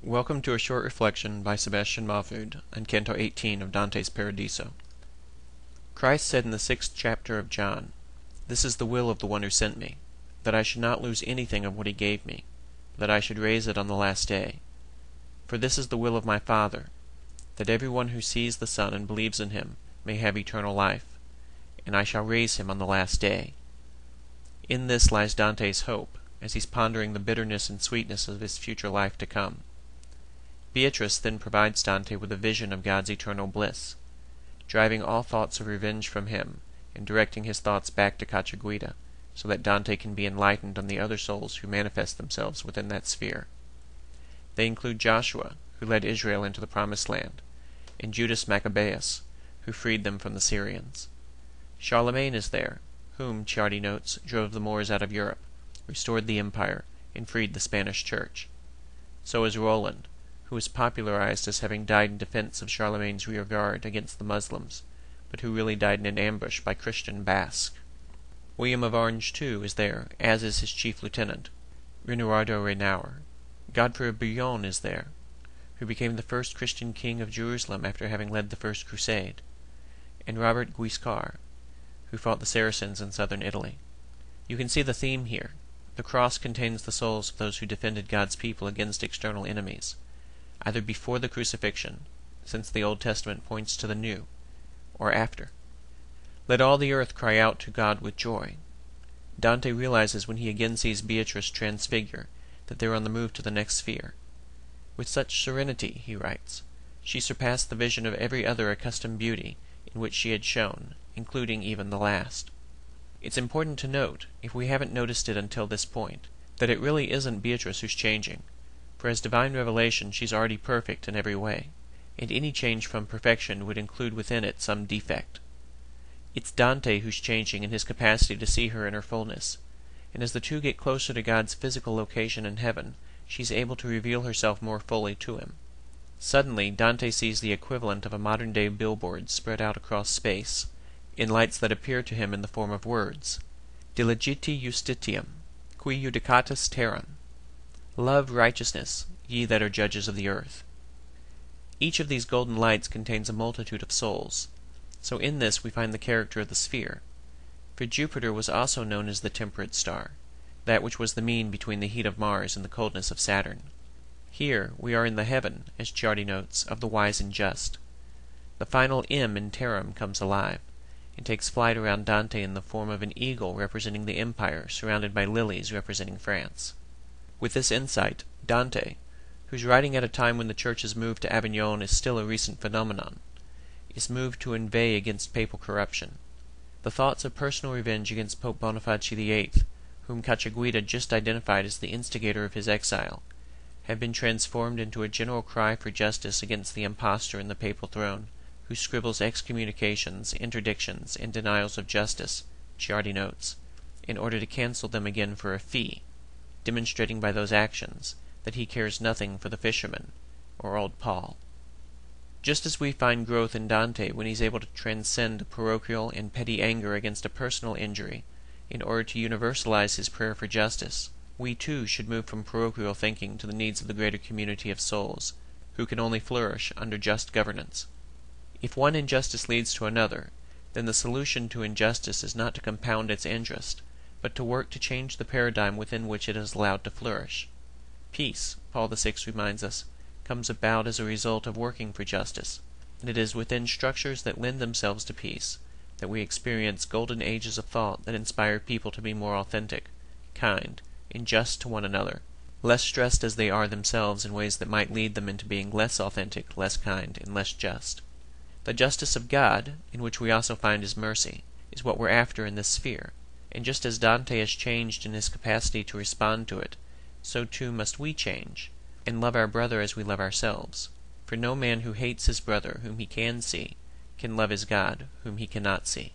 Welcome to a short reflection by Sebastian Mahfoud on Canto XVIII of Dante's Paradiso. Christ said in the 6th chapter of John, "This is the will of the one who sent me, that I should not lose anything of what he gave me, but that I should raise it on the last day. For this is the will of my Father, that every one who sees the Son and believes in him may have eternal life, and I shall raise him on the last day." In this lies Dante's hope, as he's pondering the bitterness and sweetness of his future life to come. Beatrice then provides Dante with a vision of God's eternal bliss, driving all thoughts of revenge from him and directing his thoughts back to Cacciaguida, so that Dante can be enlightened on the other souls who manifest themselves within that sphere. They include Joshua, who led Israel into the Promised Land, and Judas Maccabeus, who freed them from the Syrians. Charlemagne is there, whom, Ciardi notes, drove the Moors out of Europe, restored the empire, and freed the Spanish Church. So is Roland, who is popularized as having died in defense of Charlemagne's rearguard against the Muslims, but who really died in an ambush by Christian Basque. William of Orange, too, is there, as is his chief lieutenant, Renaudot Renaur. Godfrey of Bouillon is there, who became the first Christian king of Jerusalem after having led the First Crusade, and Robert Guiscard, who fought the Saracens in southern Italy. You can see the theme here. The cross contains the souls of those who defended God's people against external enemies, either before the crucifixion, since the Old Testament points to the New, or after. Let all the earth cry out to God with joy. Dante realizes when he again sees Beatrice transfigure that they are on the move to the next sphere. With such serenity, he writes, she surpassed the vision of every other accustomed beauty in which she had shone, including even the last. It's important to note, if we haven't noticed it until this point, that it really isn't Beatrice who's changing, for as divine revelation she's already perfect in every way, and any change from perfection would include within it some defect. It's Dante who's changing in his capacity to see her in her fullness, and as the two get closer to God's physical location in heaven, she's able to reveal herself more fully to him. Suddenly, Dante sees the equivalent of a modern-day billboard spread out across space, in lights that appear to him in the form of words. Diligite justitiam, qui judicatis terram. Love righteousness, ye that are judges of the earth. Each of these golden lights contains a multitude of souls. So in this we find the character of the sphere. For Jupiter was also known as the temperate star, that which was the mean between the heat of Mars and the coldness of Saturn. Here we are in the heaven, as Ciardi notes, of the wise and just. The final M in terram comes alive, and takes flight around Dante in the form of an eagle representing the empire, surrounded by lilies representing France. With this insight, Dante, whose writing at a time when the Church's move to Avignon is still a recent phenomenon, is moved to inveigh against papal corruption. The thoughts of personal revenge against Pope Boniface VIII, whom Cacciaguida just identified as the instigator of his exile, have been transformed into a general cry for justice against the impostor in the papal throne, who scribbles excommunications, interdictions, and denials of justice, Ciardi notes, in order to cancel them again for a fee, demonstrating by those actions that he cares nothing for the fisherman, or old Paul. Just as we find growth in Dante when he's able to transcend a parochial and petty anger against a personal injury in order to universalize his prayer for justice, we too should move from parochial thinking to the needs of the greater community of souls, who can only flourish under just governance. If one injustice leads to another, then the solution to injustice is not to compound its interest, but to work to change the paradigm within which it is allowed to flourish. Peace, Paul VI reminds us, comes about as a result of working for justice, and it is within structures that lend themselves to peace that we experience golden ages of thought that inspire people to be more authentic, kind, and just to one another, less stressed as they are themselves in ways that might lead them into being less authentic, less kind, and less just. The justice of God, in which we also find his mercy, is what we're after in this sphere, and just as Dante has changed in his capacity to respond to it, so too must we change, and love our brother as we love ourselves. For no man who hates his brother whom he can see, can love his God whom he cannot see.